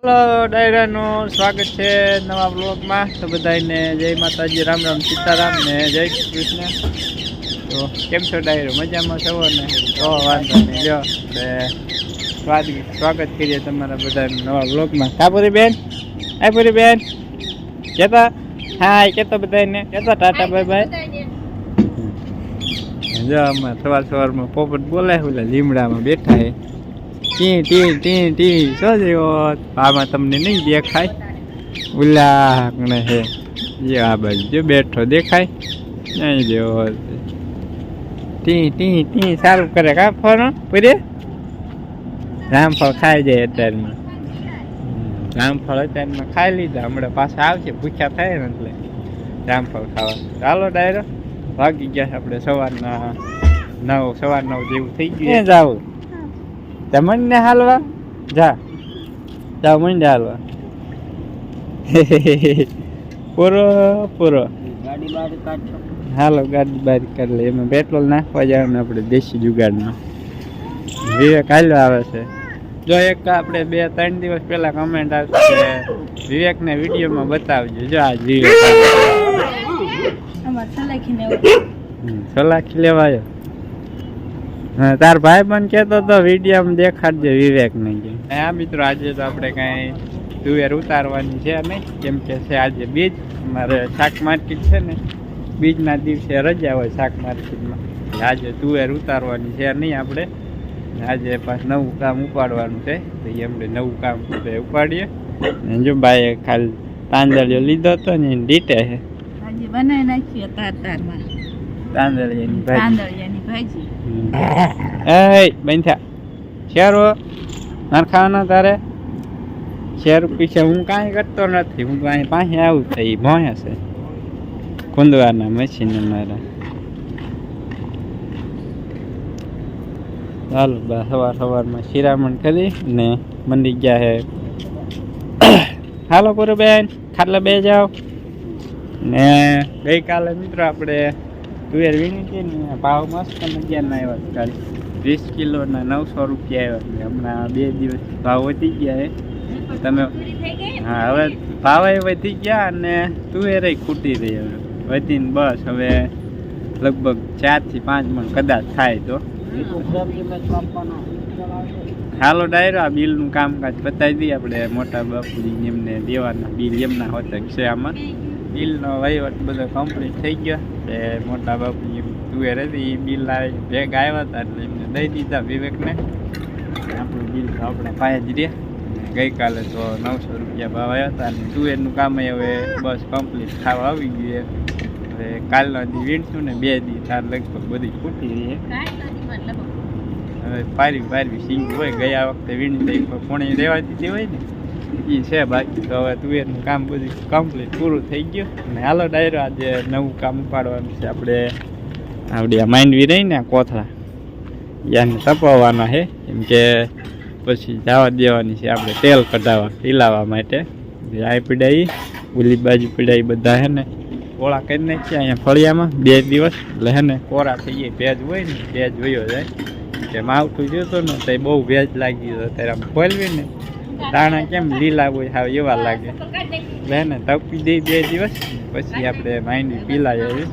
Hello ડાયરાનું સ્વાગત છે નવા બ્લોગમાં. તો બધાને જય માતાજી, રામ રામ, સીતારામ ને જય શ્રી કૃષ્ણ. તો કેમ છો ડાયરો? મજામાં છો ને? તો વાંધો નહીં, જો સ્વાગત કરીએ તમારા બધા નવા બ્લોગમાં. કાપુરી બેન, પૂરી બેન કેતા હા કેતો બધાને કેતા ટાટા બાય બાય. જો આમાં સવારમાં પોપટ બોલાય ઓલા લીમડામાં બેઠા હે. ટી ટી ટી ટી શું થયો? આમાં તમને નહીં દેખાય? ઉલા હે જે આ બાજુ જો બેઠો દેખાય નહીં જેવો. ટી ટી ટી સારું કરે કા ફોન પૂરી. રામફળ ખાઈ જાય અત્યારમાં. રામફળ અત્યારમાં ખાઈ લીધા, હમણાં પાછા આવશે, ભૂખ્યા થાય ને એટલે રામફળ ખાવા. ચાલો ડાયરો ભાગી ગયા આપણે સવારના 9 જેવું થઈ ગયું. જાવ તમને હાલવા જા જાવ મંડે હાલવા. પૂરો હાલો ગાડી બારી કરી લે. એમાં પેટ્રોલ નાખવા જવાનું આપણે દેશી જુગાડમાં. વિવેક હાલ્યો આવે છે. જો એક આપણે 2-3 દિવસ પહેલા કમેન્ટ આવતી કે વિવેકને વિડીયોમાં બતાવજો. જો આજ વિવેક સલાખી લેવાયો. હા તાર ભાઈ પણ કેતો તો વિડીયોમાં દેખાડજો વિવેક ને. હા મિત્રો, આજે તો આપણે કઈ તુવેર ઉતારવાની છે નહીં, કેમ કે છે આજે બીજ. અમારે શાક માર્કેટ છે ને, બીજના દિવસે રજા હોય શાક માર્કેટમાં. આજે તુવેર ઉતારવાની છે નહીં આપણે. આજે પાછું નવું કામ ઉપાડવાનું છે, તો એમને નવું કામ ઉપાડીએ. જો ભાઈ ખાલી તાંદળિયો લીધો હતો ને ડીટે છે. આજે બનાવી નાખીએ તારમાં તાંદળિયાની ભાજી. એ બંધા શેરો મારે ખાવાના તારે શેર પીછે હું કાંઈ કરતો નથી. હું કાંઈ પાસે આવું થઈ ભોંયા છે કુંદવારના મશીન મારા. ચાલો બા સવારમાં શિરામણ કરી ને મંડી ગયા હે. હાલો પૂરું બેન ખાટલા બે જાઓ ને. ગઈકાલે મિત્રો આપણે તુવેર વીણી હતી ને, ભાવ મસ્ત મજાના આવ્યા. ખાલી 20 કિલોના 900 રૂપિયા આવ્યા. હમણાં 2 દિવસ ભાવ વધી ગયા હે તમે. હા હવે ભાવ વધી ગયા અને તુવેર ખૂટી રહી. હવે વધીને બસ હવે લગભગ 4 થી 5 મણ કદાચ થાય. તો હાલો ડાયરો આ બિલનું કામકાજ બતાવી દઈએ આપણે. મોટા બાપુજી એમને દેવાના બિલ એમના હોતા છે. આમાં બિલનો વહીવટ બધો કમ્પ્લીટ થઈ ગયો. તે મોટા બાપુજી તુવેર હતી એ બિલ આવી ભેગા આવ્યા હતા એટલે એમને દઈ દીધા વિવેકને. આપણું બિલ તો આપણે પાસે જ રહે. ગઈકાલે તો 900 રૂપિયા ભાવ આવ્યા હતા. અને તુવેરનું કામ હવે બસ કમ્પ્લીટ ખાવા આવી ગયું. હવે કાલના દી વીણશું ને 2 દી તાર લગભગ બધી ખૂટી રહી. હવે પારવી સિંગ હોય ગયા વખતે વીણી પોણી રહેવા દીધી હોય ને એ છે. બાકી તો હવે તુવેરનું કામ બધું કમ્પ્લીટ પૂરું થઈ ગયું. અને હાલો ડાયરો આજે નવું કામ ઉપાડવાનું છે આપણે. આપણી આ માંડવી રહી ને કોથળા યાને તપાવવાના છે, કેમ કે પછી જવા દેવાની છે આપણે તેલ કઢાવવા પીલાવા માટે. આ પીડાઈ ઓલી બાજુ પીડાઈ બધા હે ને કોળા કરી નાખીએ અહીંયા ફળિયામાં 2 દિવસ. એટલે હે ને કોરા થઈ જાય, ભેજ હોય ને ભેજ વયો જાય. કે માવઠું જોતો ને તો બહુ ભેજ લાગી ગયો. ત્યારે આમ ખોલવી ને દાણા કેમ લીલા હોય હાવ એવા લાગે. એટલે ને તપી દઈ 2 દિવસ પછી આપણે માંડવી પીલાઈ આવી.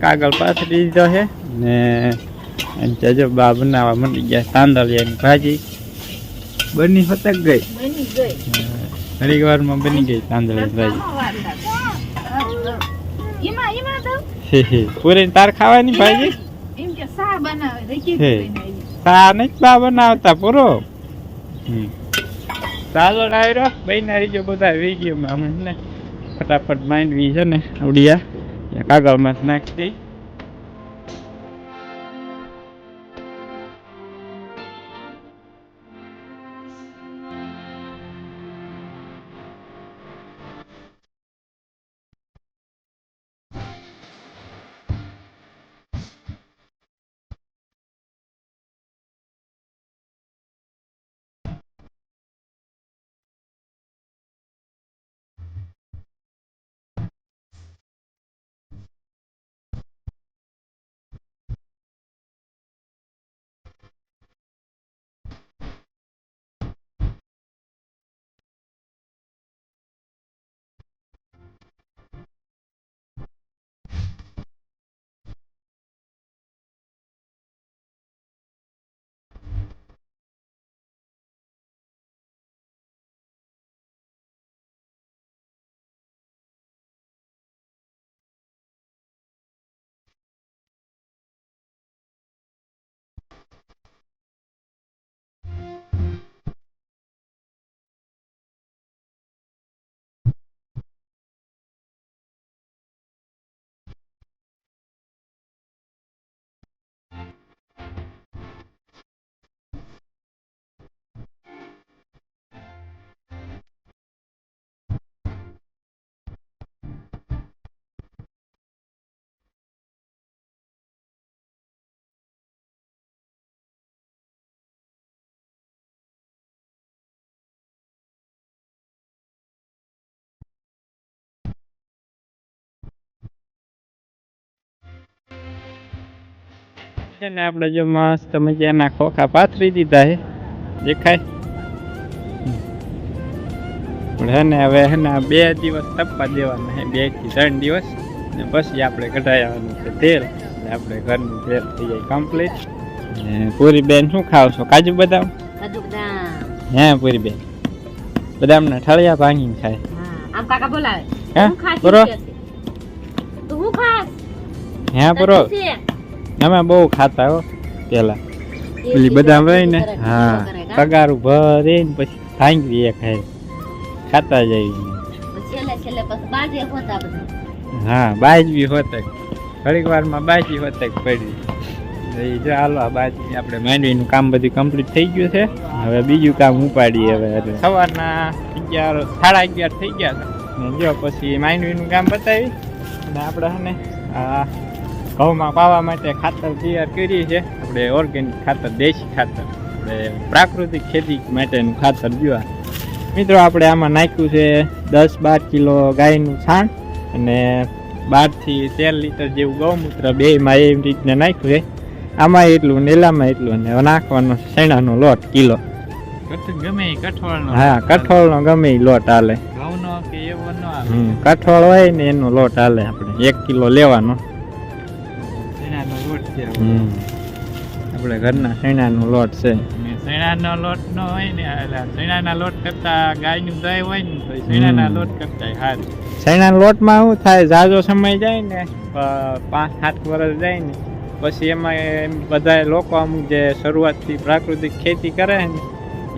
કાગળ પાથરી દીધો છે ને જો બા બનાવવા માંડી ગયા તાંદળિયાની ભાજી. બની ફતક ગઈ, ઘણી વારમાં બની ગઈ તાંદળિયાની ભાજી. પૂરી તાર ખાવાની ભાજી સા નહીં બા બનાવતા પૂરો. ચાલો ડાયરો બહીના રીજો બધા વિડીયોમાં અમે ને ફટાફટ માંડવી છે ને આવડિયા કાગળમાં નાખી દઈ. છે ને આપણે જો મસ્ત મજાના ખોખા પાથરી દીધા છે દેખાય હે ને હવે હે ને 2 દિવસ તપવા દેવાના છે 2 થી 3 દિવસ ને પછી આપણે કઢાઈ આવવાનું છે તેલ એટલે આપણે ઘરનું તેલ થઈ જાય કમ્પ્લીટ ને પૂરી બેન શું ખાવ છો કાજુ બદામ હે પૂરી બેન બદામના ઠળિયા ભાંગીને ખાય આમ કાકા બોલાવે હે બરો તું હું ખાસ હે બરો અમે બહુ ખાતા હો પેલા પેલી બદામ હોય ને હા પગારું ભરીને પછી ભાંગી એ ખાય ખાતા જઈએ છેલ્લે પછી બાજે હોતા બધા હા બાજવી હોતક ઘડીક વારમાં બાજી હોતક પડી જો હાલો આ બાજી આપણે માંડવીનું કામ બધું કમ્પ્લીટ થઈ ગયું છે હવે બીજું કામ ઉપાડીએ હવે એટલે સવારના 11 સાડા 11 થઈ ગયા છે ને જો પછી માંડવીનું કામ બતાવી અને આપણે હે ને આ ઘઉંમાં પાવા માટે ખાતર તૈયાર કરીએ છીએ આપણે ઓર્ગેનિક ખાતર દેશી ખાતર આપણે પ્રાકૃતિક ખેતી માટેનું ખાતર જોવા મિત્રો આપણે આમાં નાખ્યું છે 10-12 કિલો ગાયનું છાણ અને 12 થી 13 લીટર જેવું ગૌમૂત્ર બેમાં એવી રીતના નાખ્યું છે આમાં એટલું નીલામાં એટલું અને નાખવાનો શેણાનો લોટ કિલો ગમે કઠોળનો હા કઠોળનો ગમે એ લોટ હાલે ઘઉંનો કે એવો ન હાલે કઠોળ હોય ને એનો લોટ હાલે આપણે 1 કિલો લેવાનો શેણાનો લોટ છે આપણે ઘરના શેણાનો લોટ છે શેણાનો લોટ નો હોય ને શેણાના લોટ કરતા ગાયનું દહીં હોય ને તો શેણાના લોટ કરતા સારું શેણાના લોટમાં શું થાય ઝાઝો સમય જાય ને 5-7 વર્ષ જાય ને પછી એમાં બધા લોકો અમુક જે શરૂઆતથી પ્રાકૃતિક ખેતી કરે ને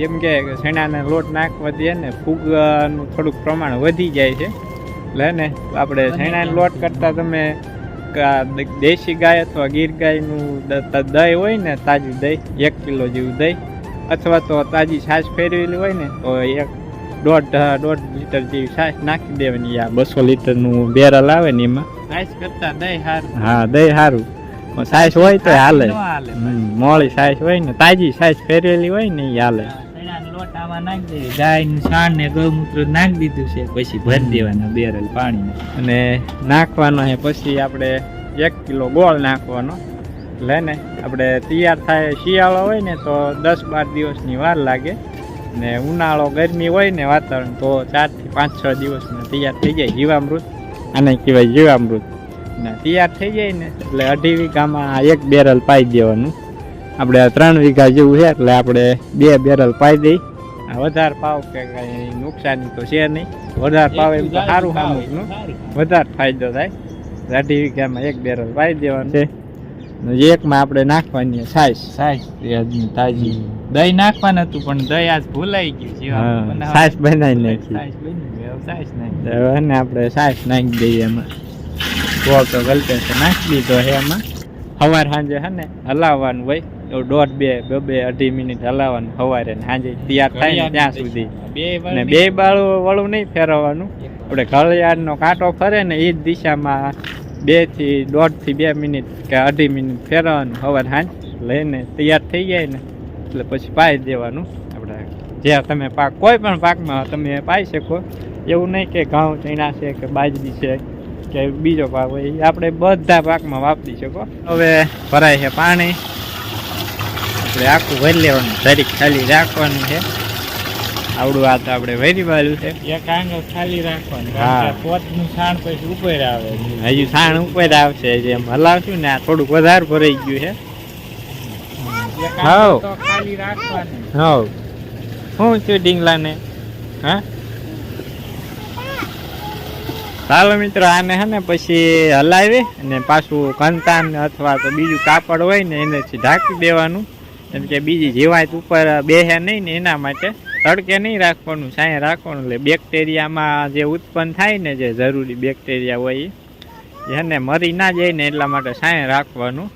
એમ કે શેણાના લોટ નાખવા દે ને ફૂગનું થોડુંક પ્રમાણ વધી જાય છે એટલે ને આપણે શેણાના લોટ કરતાં તમે દેશી ગાય અથવા ગીર ગાયનું દહીં હોય ને તાજું દહીં 1 કિલો જેવું દહીં અથવા તો તાજી છાશ ફેરવેલી હોય ને તો 1.5 લીટર જેવી છાશ નાખી દેવાની આ 200 લીટરનું બેરલ આવે ને એમાં છાશ કરતા દહીં સારું હા દહીં સારું છાશ હોય તો હાલે મોળી છાશ હોય ને તાજી છાશ ફેરવેલી હોય ને એ હાલે લોટ આમાં નાખી દેવી ગાયનું છાણ ને ગૌમૂત્ર નાખી દીધું છે પછી ભરી દેવાના બેરલ પાણી અને નાખવાનો છે પછી આપણે 1 કિલો ગોળ નાખવાનો એટલે ને આપણે તૈયાર થાય શિયાળો હોય ને તો 10-12 દિવસની વાર લાગે ને ઉનાળો ગરમી હોય ને વાતાવરણ તો 4 થી 5-6 દિવસમાં તૈયાર થઈ જાય જીવામૃત આને કહેવાય જીવામૃત ને તૈયાર થઈ જાય ને એટલે 2.5 વીઘામાં 1 બેરલ પાઈ દેવાનું આપણે 3 વીઘા જેવું છે એટલે આપણે 2 બેરલ પાઈ દઈ વધારે પાવ કે કઈ નુકસાની તો છે નહીં વધારે પાવ એમ તો સારું સામું વધારે ફાયદો થાય 2.5 વીઘામાં 1 બેરલ પાઈ દેવાનું છે એકમાં આપણે નાખવાની છાશ તાજી દહીં નાખવાનું હતું પણ દહીં આજ ભૂલાઈ ગયું છાશ બનાવી નાખી અને આપણે છાશ નાખી દઈએ એમાં ગોળ તો ગલતે છે નાખી દીધો છે એમાં સવાર સાંજે છે ને હલાવવાનું હોય તો 1.5-2-2.5 મિનિટ હલાવવાનું સવારે સાંજે તૈયાર થાય ને ત્યાં સુધી ને 2 વળું નહીં ફેરવવાનું આપણે ઘડિયાળનો કાંટો ફરે ને એ જ દિશામાં 1.5 થી 2 મિનિટ કે 2.5 મિનિટ ફેરવવાનું સવાર સાંજ લઈને તૈયાર થઈ જાય ને એટલે પછી પાઈ દેવાનું આપણે જે તમે પાક કોઈ પણ પાકમાં તમે પાઈ શકો એવું નહીં કે ઘઉં ચણા છે કે બાજરી છે કે બીજો પાક હોય આપણે બધા પાકમાં વાપરી શકો હવે ભરાય છે પાણી આપણે આખું ભરી લેવાનું દરેક ખાલી રાખવાનું છે આવડું આ તો આપણે વરી વાળું છે એક આંગળ ખાલી રાખવાનું હા પોતનું છાણ પછી ઉપર આવે હજુ છાણ ઉપર આવશે જેમ હલાવશું ને આ થોડુંક વધારે ભરાઈ ગયું છે હા ખાલી રાખવાનું હા શું છે ડીંગલાને હા ચાલો મિત્રો આને હે ને પછી હલાવી અને પાછું કંતાન અથવા તો બીજું કાપડ હોય ને એનાથી ઢાંકી દેવાનું કેમ કે બીજી જીવાત ઉપર બેસે નહીં ને એના માટે તડકે નહીં રાખવાનું છાંયે રાખવાનું એટલે બેક્ટેરિયામાં જે ઉત્પન્ન થાય ને જે જરૂરી બેક્ટેરિયા હોય એને મરી ના જાય ને એટલા માટે છાંયે રાખવાનું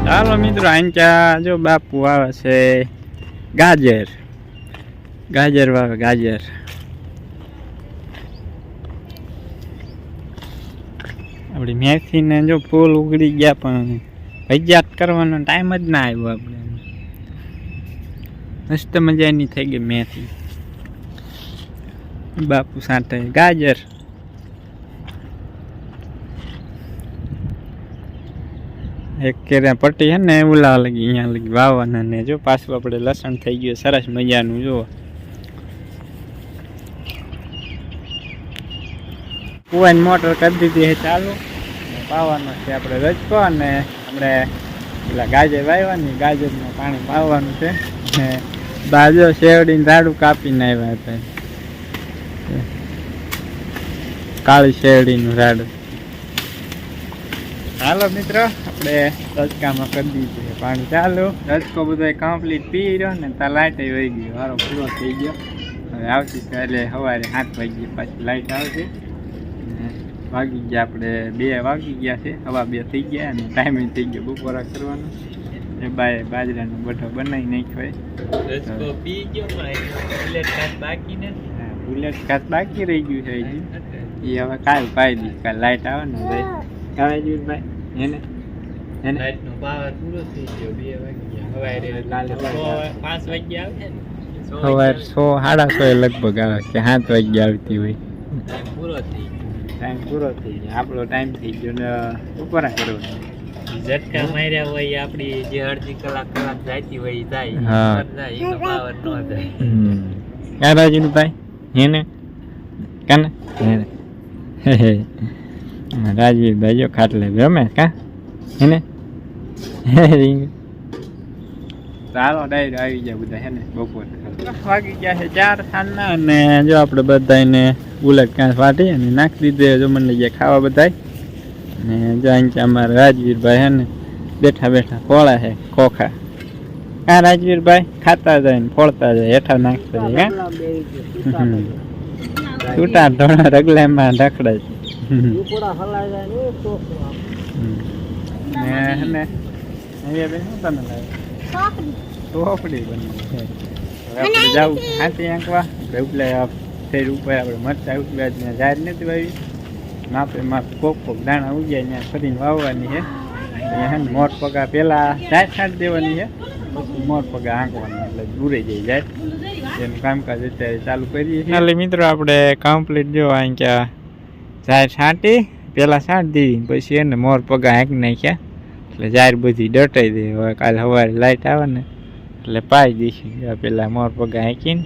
ચાલો મિત્રો આંચા જો બાપુ આવે છે ગાજર વાવે ગાજર આપણી મેથીને જો ફૂલ ઉગડી ગયા પણ ભજીયાત કરવાનો ટાઈમ જ ના આવ્યો આપણે મસ્ત મજાની થઈ ગઈ મેથી. બાપુ સાથે ગાજર. એક કેરા પટ્ટી હે ને ઉલા લગી અહીંયા લગી વાવવાના ને જો પાછું આપણે લસણ થઈ ગયું સરસ મજાનું જો. કુવાની મોટર કરી દીધી છે ચાલુ. પાવાનો છે આપણે રજકો અને આપણે પેલા ગાજર વાવવાની ગાજરમાં પાણી પાવાનું છે ને બાજુ શેવડીને રાડું કાપીને આવ્યા હતા. કાળી શેરડીનું રાડું. હાલો મિત્રો આપણે રજકામાં કરી દીધું છે પાણી ચાલુ. રજકો બધો કમ્પ્લીટ પી રહ્યો ને ત્યાં લાઇટ વહી ગયો વારો પૂરો થઈ ગયો. હવે આવતીકાલે સવારે 7 વાગ્યે પાછી લાઇટ આવશે. વાગી ગયા આપણે 2 વાગી ગયા છે. હવા 2 થઈ ગયા અને ટાઈમે થઈ ગયો બપોરા કરવાનો. એ બાજરાનો બટો બનાવી નાખ્યો. રસકો પી ગયો પણ બુલેટ કાચ બાકી નથી. હા બુલેટ કાચ બાકી રહી ગયું છે હજી. એ હવે કાલ પાઈ દઈશ. કાલ લાઇટ આવે ને ભાઈ કાવે જીવભાઈ એને લાઈટનો પાવર પૂરો થઈ ગયો. 2 વાગી ગયા. હવારે 5 વાગ્યા આવે ને સવારે 6:30 લગભગ આવે કે 7 વાગ્યે આવતી હોય. ટાઈમ પૂરો થઈ ગયો. ટાઈમ પૂરો થઈ ગયો. આપણો ટાઈમ થઈ ગયો ને બપોરા કરવાનો. ઝટકા માર્યા હોય આપણી જે અડધી કલાક જાતી હોય જાય. હા. જાય એનો પાવર ન જાય. ક્યાં રાજુભાઈ એને કાને એને રાજવીરભાઈ જો ખાટલે રમે કા એને ચાલો ડાયરો આવી ગયા બધા હે ને બપોર વાગી ગયા છે 4 સાંજના. અને જો આપણે બધાને બુલેટ કાંસ વાટી અને નાખી દીધે જો મને ગયા ખાવા બધાય. ને જો અહીંયા અમારા રાજવીરભાઈ હે ને બેઠા બેઠા ફોળા છે ખોખા. હા રાજવીરભાઈ ખાતા જાય ને ફોડતા જાય હેઠા નાખતા જાય હા છૂટા ઢોળા રગલામાં ઢકડાય. ને હવે બેન શું તમે લાવ્યા? ટોપડી બની છે. હવે આપણે જવું હાથી આંકવા. ઉપલા ફેર ઉપર આપણે મરચા ઉગવ્યા ત્યાં ઝાડ નથી વાવી. માપે માપ કોક દાણા ઉગ્યા ત્યાં ફરીને વાવવાની છે. અહીંયા હે ને મોર પગા પહેલાં ઝાડ છાંટી દેવાની છે પછી મોર પગા આંકવાના એટલે દૂરે જઈ જાય. એનું કામકાજ અત્યારે ચાલુ કરીએ છીએ. એટલે મિત્રો આપણે કમ્પ્લીટ જો અહીં ક્યાં ઝાડ છાંટી પહેલાં છાંટી દીધી પછી એને મોર પગા હાંકી નાખ્યા એટલે ઝાડ બધી દટાઈ દે. હવે કાલે સવારે લાઇટ આવે ને એટલે પાઈ દઈશું. પેલા મોર પગા હાંકીને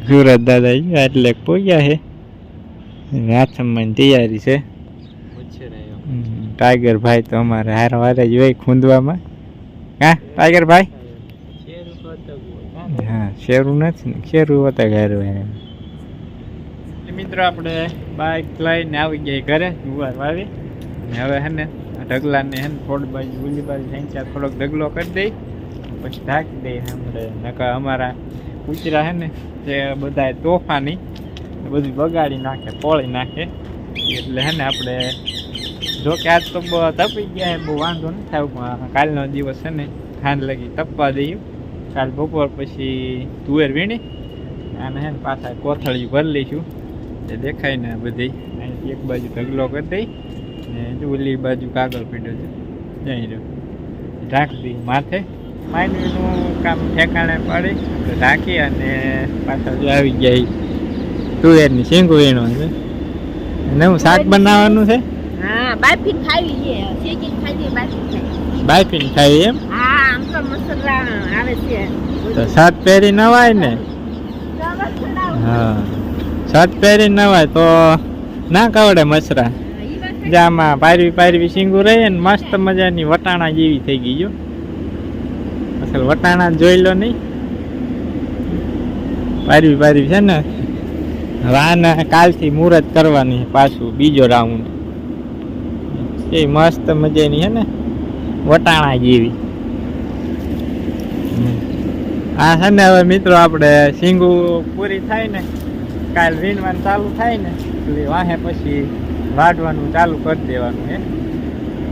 સુરત દાદા એટલે પહોંચ્યા છે. હાથમાં તૈયારી છે. ટાઈગર ભાઈ તો અમારે હાર વારે જ હોય ખૂંદવામાં. હા ટાઈગર ભાઈ હા શેરું નથી ને શેરું હોતા ઘરે હોય. મિત્રો આપણે બાઇક લઈને આવી ગયા ઘરે ગુવાર વાવી. ને હવે હે ને ઢગલાને હે ને થોડી બાજુ ઓલી બાજુ સંખ્યા થોડોક ઢગલો કરી દઈ પછી ઢાંકી દઈ. આપણે નકા અમારા કૂતરા હે ને જે બધા તોફાની બધું બગાડી નાખે પોળી નાખે. એટલે હે ને આપણે જો કે આજ તો તપી ગયા બહુ વાંધો નથી થાય. કાલનો દિવસ છે ને ખાંડ લગી તપવા દઈએ. કાલ બપોર પછી તુવેર વીણી અને હે ને પાછા કોથળી ભરી લઈશું. એ દેખાય ને બધી અહીંથી એક બાજુ ઢગલો કરી દઈ ને ઓલી બાજુ કાગળ પીડ્યો છે જઈ રહ્યો ઢાંકી દઈ માથે. માંડવીનું કામ ઠેકાણે પાડી ઢાંકી અને પાછા જો આવી ગયા તુવેરની શીંગ વીણો છે. નવું શાક બનાવવાનું છે. હા બાફીને ખાવી છે શેકીને ખાઈ દે બાફીને બાફીને ખાવી એમ. હા આમ તો મસાલા આવે છે તો શર્ટ પહેરી નવાય ને. હા શર્ટ પહેરી નવાય તો ના કવડે મસરા. જામાં પારવી પારવી શીંગું રહે ને મસ્ત મજાની વટાણા જેવી થઈ ગઈ જો. અસલ વટાણા જોઈ લો નહીં પારવી પારવી છે ને. હવે આને કાલથી મુહૂર્ત કરવાની પાછું બીજો રાઉન્ડ. એ મસ્ત મજાની છે ને વટાણા જેવી. આ છે ને હવે મિત્રો આપણે શીંગું પૂરી થાય ને કાલ વીણવાનું ચાલુ થાય ને એટલે વાહે પછી વાઢવાનું ચાલુ કરી દેવાનું છે.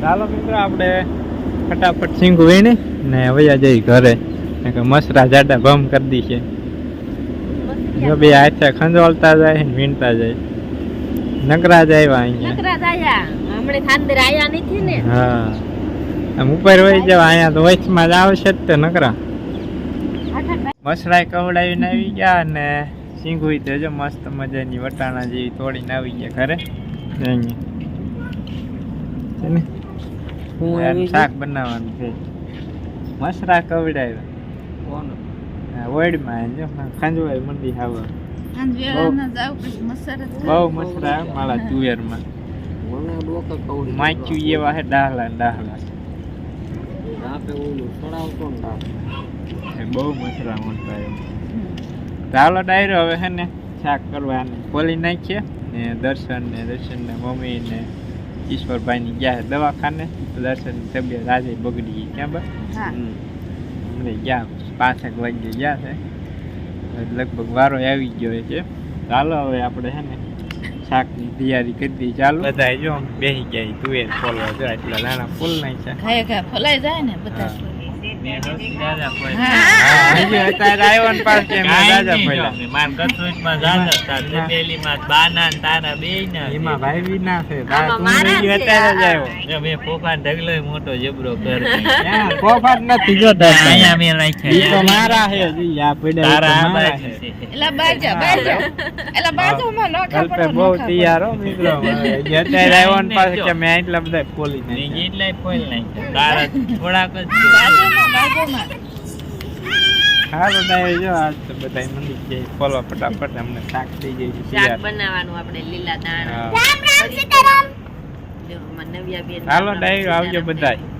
ચાલો મિત્રો આપણે ફટાફટ શીંગું વીણી ને વયા જઈ ઘરે. મસરા જાડા ભમ કરી દી છે. જો બે હાથે ખંજોળતા જાય વીણતા જાય. નકરા જાય અહીંયા. નકરા જાય હમણે ખાંદર આયા નથી ને. હા આમ ઉપર વહી જવા અહીંયા તો વચમાં જ આવશે જ તે નકરા. મસરાઈ કવડાવીને આવી ગયા અને સિંગુઈ તો જો મસ્ત મજાની વટાણા જેવી તોડીને આવી ગયા ઘરે છે ને શાક બનાવવાનું છે મસરા કવડાવ્યા ઓઈડમાં જો ખાંજવાય મંડી ખાવા બહુ મસરા મારા તુવેરમાં માચ્યું એવા હે ડાહલા ડાહલા બહુ મસરા મોટા એમ ચાલો ડાયરો હવે હે ને શાક કરવાની ખોલી નાખીએ ને દર્શન ને મમ્મી ને ઈશ્વરભાઈની ગયા છે દવાખાને દર્શનની તબિયત આજે બગડી ગઈ ક્યાં બસ હમણે ગયા 5 વાગે ગયા છે લગભગ વારો આવી ગયો છે ચાલો હવે આપણે છે ને શાકની તૈયારી કરી દઈએ ચાલો બધા જો બેસી ગયા તુવેર ફોલવા જો એટલા દાણા ફૂલ નહીં છે ફલાઈ જાય ને બધા મોટો જબરો બહુ તૈયાર હો મિત્રો અત્યારે આવ્યો ને પાસે કે મેં એટલા બધા ખોલી એટલા ફોલ નહીં તારા થોડાક જ હાલો ડાય જો આજ તો બધા મંડી જાય ફોલો ફટાફટ અમને શાક થઈ જાય છે શાક બનાવવાનું આપણે લીલા દાણા હાલો ડાય આવજો બધાય